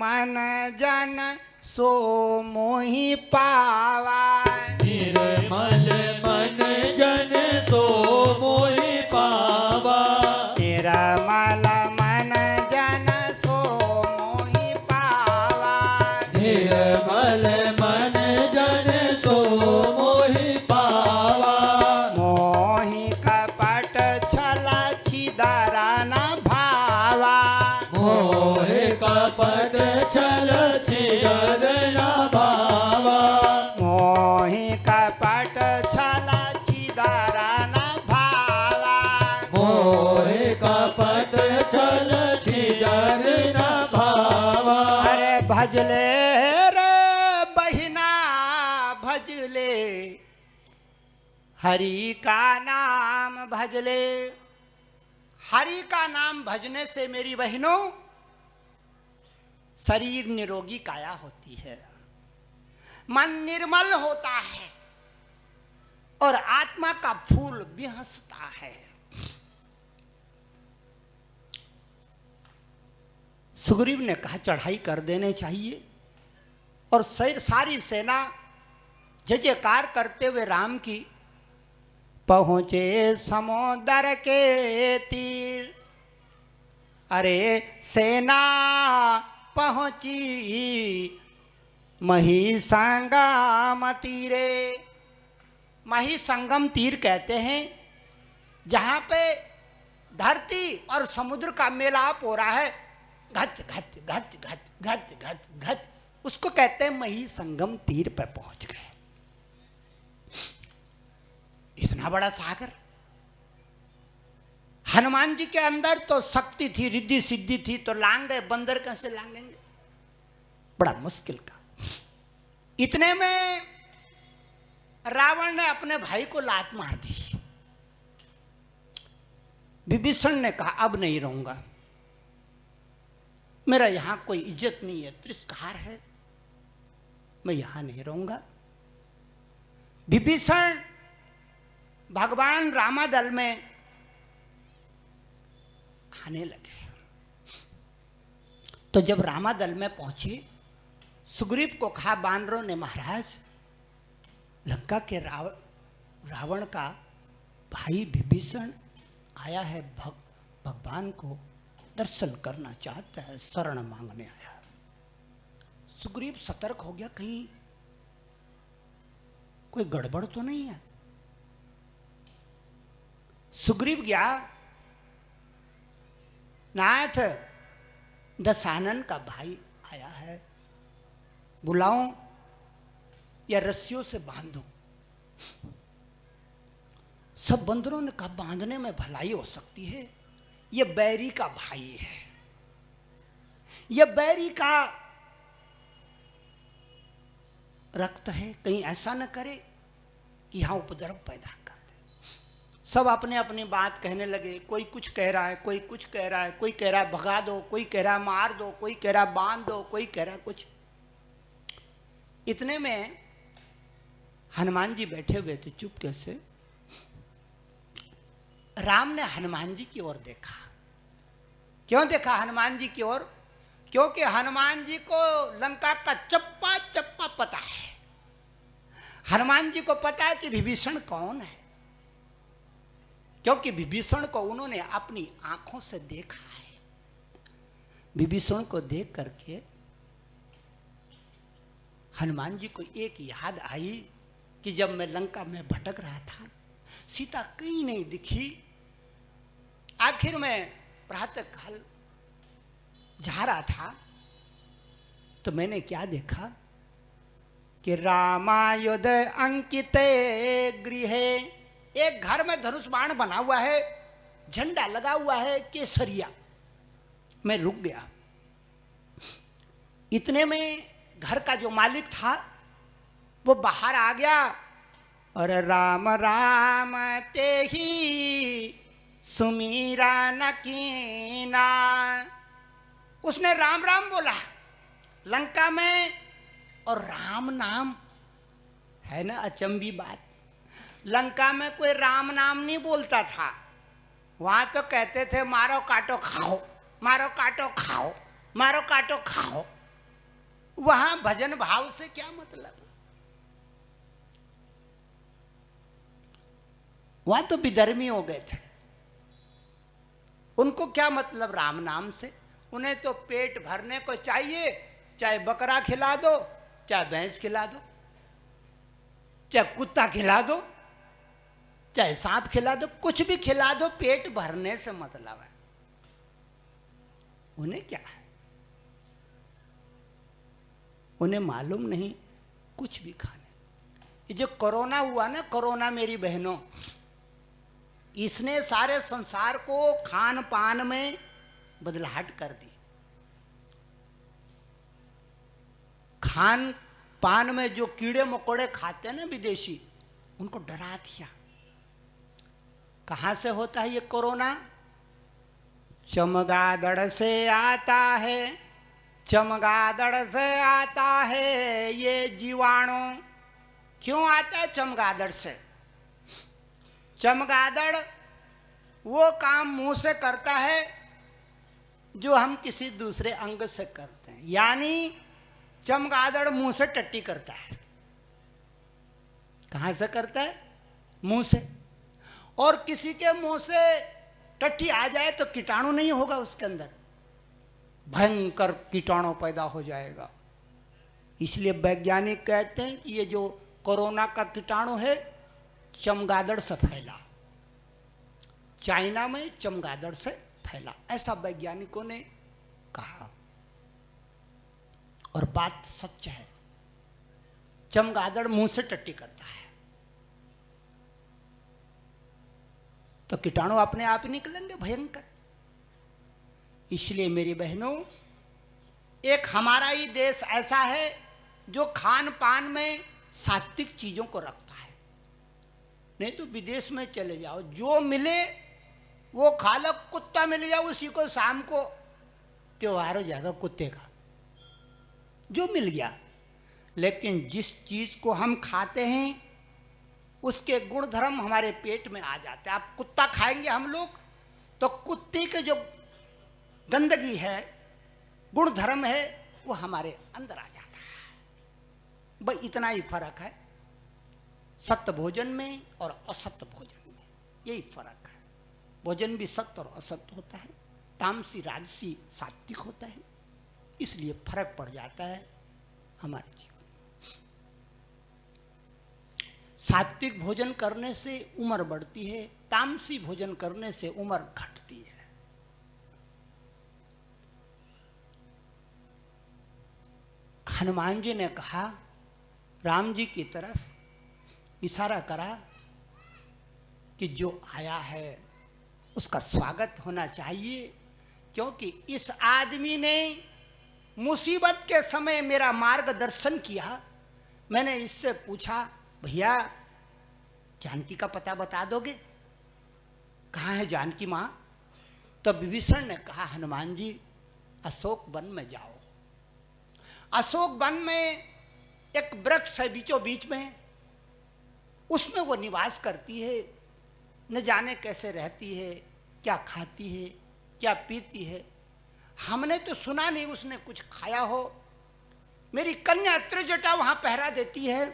मन जन सो मोहि पावा। निर्मल मन जन सो मोहि पावा। निर्मल मन जन सो मोहि पावा। निर्मल मन जन सो मोहि पावा। मोहि कपट छल छिदर न भावा। मोहि कपट छल छिदर न भावा। मोहि कपट छल छिदर न भावा। मोहि कपट छल छिदर न भावा। अरे भजले रे बहिना भजले, हरि का नाम भजले। हरि का नाम भजने से मेरी बहनों शरीर निरोगी काया होती है, मन निर्मल होता है और आत्मा का फूल विहसता है। सुग्रीव ने कहा चढ़ाई कर देने चाहिए और सारी सेना जय जयकार करते हुए राम की पहुंचे समुद्र के तीर। अरे सेना पहुंची महिसंगम तीरे। महिसंगम तीर कहते हैं जहां पे धरती और समुद्र का मेलाप हो रहा है, घच घच घच घच घच घच घच, उसको कहते हैं महिसंगम तीर पर पहुंच गए। इतना बड़ा सागर। हनुमान जी के अंदर तो शक्ति थी, रिद्धि सिद्धि थी, तो लांग गए, बंदर कैसे लांगेंगे? बड़ा मुश्किल का। इतने में रावण ने अपने भाई को लात मार दी। विभीषण ने कहा अब नहीं रहूंगा, मेरा यहां कोई इज्जत नहीं है, तिरस्कार है, मैं यहां नहीं रहूंगा। विभीषण भगवान रामादल में आने लगे। तो जब रामादल में पहुंचे, सुग्रीव को कहा बानरों ने महाराज लंका के रावण का भाई विभीषण आया है, भगवान को दर्शन करना चाहता है, शरण मांगने आया। सुग्रीव सतर्क हो गया, कहीं कोई गड़बड़ तो नहीं है। सुग्रीव गया, नाथ दशानन का भाई आया है, बुलाओ या रस्सियों से बांधो। सब बंदरों ने कहा बांधने में भलाई हो सकती है, ये बैरी का भाई है, ये बैरी का रक्त है, कहीं ऐसा न करे कि यहां उपद्रव पैदा कर दे। सब अपने अपनी बात कहने लगे, कोई कुछ कह रहा है, कोई कुछ कह रहा है, कोई कह रहा है भगा दो, कोई कह रहा है मार दो, कोई कह रहा है बांध दो, कोई कह रहा है कुछ। इतने में हनुमान जी बैठे हुए थे चुप कैसे। राम ने हनुमान जी की ओर देखा। क्यों देखा हनुमान जी की ओर? क्योंकि हनुमान जी को लंका का चप्पा चप्पा पता है। हनुमान जी को पता है कि विभीषण कौन है, क्योंकि विभीषण को उन्होंने अपनी आंखों से देखा है। विभीषण को देख करके हनुमान जी को एक याद आई कि जब मैं लंका में भटक रहा था, सीता कहीं नहीं दिखी। आखिर में प्रातः काल जा रहा था तो मैंने क्या देखा कि रामायुध अंकिते गृहे, एक घर में धनुष बाण बना हुआ है, झंडा लगा हुआ है केसरिया। मैं रुक गया। इतने में घर का जो मालिक था वो बाहर आ गया और राम राम ते ही सुमीरा न कीना, उसने राम राम बोला लंका में। और राम नाम है ना अचंभी बात, लंका में कोई राम नाम नहीं बोलता था। वहां तो कहते थे मारो काटो खाओ, मारो काटो खाओ, मारो काटो खाओ। वहां भजन भाव से क्या मतलब? वहां तो विधर्मी हो गए थे, उनको क्या मतलब राम नाम से? उन्हें तो पेट भरने को चाहिए, चाहे बकरा खिला दो, चाहे भैंस खिला दो, चाहे कुत्ता खिला दो, चाहे सांप खिला दो, कुछ भी खिला दो, पेट भरने से मतलब है। उन्हें क्या है? उन्हें मालूम नहीं कुछ भी खाने। ये जो कोरोना हुआ ना, कोरोना मेरी बहनों, इसने सारे संसार को खान पान में बदलाहट कर दी। खान पान में जो कीड़े मकोड़े खाते हैं ना विदेशी, उनको डरा दिया। कहां से होता है ये कोरोना? चमगादड़ से आता है, चमगादड़ से आता है ये जीवाणु। क्यों आता है चमगादड़ से? चमगादड़ वो काम मुंह से करता है जो हम किसी दूसरे अंग से करते हैं, यानी चमगादड़ मुंह से टट्टी करता है। कहां से करता है? मुंह से। और किसी के मुंह से टट्टी आ जाए तो कीटाणु नहीं होगा उसके अंदर, भयंकर कीटाणु पैदा हो जाएगा। इसलिए वैज्ञानिक कहते हैं कि ये जो कोरोना का कीटाणु है चमगादड़ से फैला, चाइना में चमगादड़ से फैला, ऐसा वैज्ञानिकों ने कहा। और बात सच है, चमगादड़ मुंह से टट्टी करता है तो कीटाणु अपने आप ही निकलेंगे भयंकर। इसलिए मेरी बहनों, एक हमारा ही देश ऐसा है जो खान पान में सात्विक चीजों को रखता है। नहीं तो विदेश में चले जाओ, जो मिले वो खा लो। कुत्ता मिल गया, उसी को शाम को त्योहार हो जाएगा कुत्ते का, जो मिल गया। लेकिन जिस चीज को हम खाते हैं उसके गुण धर्म हमारे पेट में आ जाते हैं। आप कुत्ता खाएंगे हम लोग तो कुत्ते के जो गंदगी है, गुण धर्म है, वो हमारे अंदर आ जाता है। बस इतना ही फर्क है सत्य भोजन में और असत्य भोजन में, यही फर्क है। भोजन भी सत्य और असत्य होता है, तामसी राजसी सात्विक होता है, इसलिए फर्क पड़ जाता है हमारे जीवन में। सात्विक भोजन करने से उम्र बढ़ती है, तामसी भोजन करने से उम्र घटती है। हनुमान जी ने कहा, राम जी की तरफ इशारा करा कि जो आया है उसका स्वागत होना चाहिए, क्योंकि इस आदमी ने मुसीबत के समय मेरा मार्गदर्शन किया। मैंने इससे पूछा, भैया जानकी का पता बता दोगे, कहाँ है जानकी माँ? तो विभीषण ने कहा, हनुमान जी अशोक वन में जाओ। अशोक वन में एक वृक्ष है बीचों बीच में, उसमें वो निवास करती है। न जाने कैसे रहती है, क्या खाती है, क्या पीती है, हमने तो सुना नहीं उसने कुछ खाया हो। मेरी कन्या त्रिजटा वहां पहरा देती है।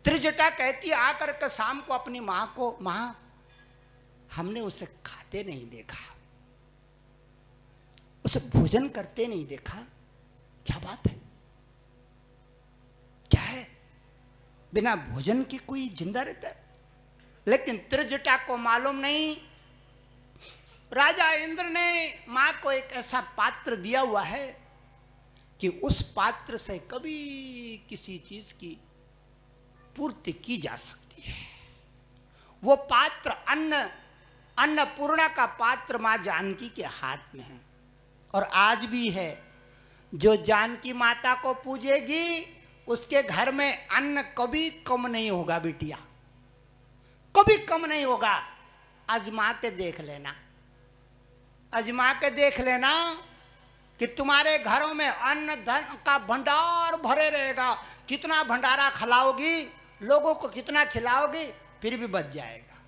त्रिजटा कहती है आकर के शाम को अपनी मां को, मां हमने उसे खाते नहीं देखा, उसे भोजन करते नहीं देखा। क्या बात है, क्या है, बिना भोजन के कोई जिंदा रहता है? लेकिन त्रिजटा को मालूम नहीं, राजा इंद्र ने मां को एक ऐसा पात्र दिया हुआ है कि उस पात्र से कभी किसी चीज की पूर्ति की जा सकती है। वो पात्र अन्नपूर्णा का पात्र मां जानकी के हाथ में है, और आज भी है। जो जानकी माता को पूजेगी उसके घर में अन्न कभी कम नहीं होगा बिटिया, कभी कम नहीं होगा। आजमा के देख लेना, आजमा के देख लेना कि तुम्हारे घरों में अन्न धन का भंडार भरे रहेगा। कितना भंडारा खिलाओगी, लोगों को कितना खिलाओगी, फिर भी बच जाएगा।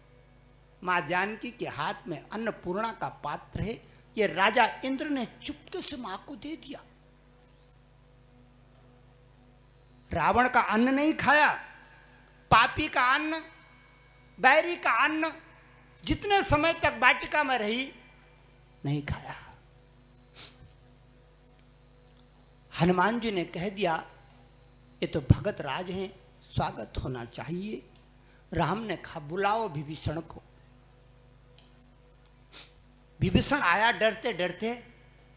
मां जानकी के हाथ में अन्नपूर्णा का पात्र है। ये राजा इंद्र ने चुपके से मां को दे दिया। रावण का अन्न नहीं खाया, पापी का अन्न, बैरी का अन्न जितने समय तक वाटिका में रही नहीं खाया। हनुमान जी ने कह दिया ये तो भगत राज हैं, स्वागत होना चाहिए। राम ने कहा बुलाओ विभीषण को। विभीषण आया डरते डरते,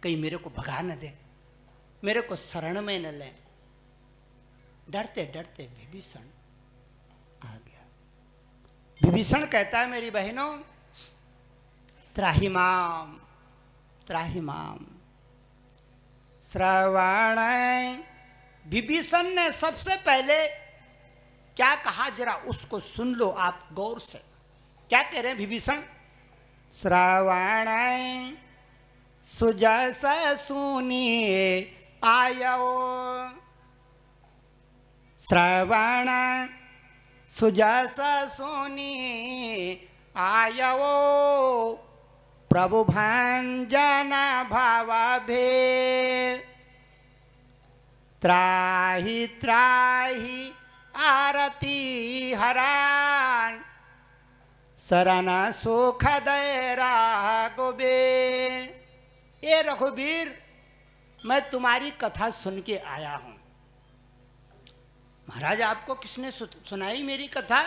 कहीं मेरे को भगा न दे, मेरे को शरण में न ले। डरते डरते विभीषण आ गया। विभीषण कहता है मेरी बहनों, त्राहिमाम त्राहिमाम। श्रवण, विभीषण ने सबसे पहले क्या कहा जरा उसको सुन लो आप गौर से। क्या कह रहे हैं विभीषण? श्रवण सुजस सुनिए आयो, श्रवण सुजस सुनिए आयो, प्रभु भंजन भाव भेर, त्राहि त्राहि आरती हरान, शरण सुख दय रघुबीर। ए रघुबीर, मैं तुम्हारी कथा सुन के आया हूं। महाराज आपको किसने सुनाई मेरी कथा?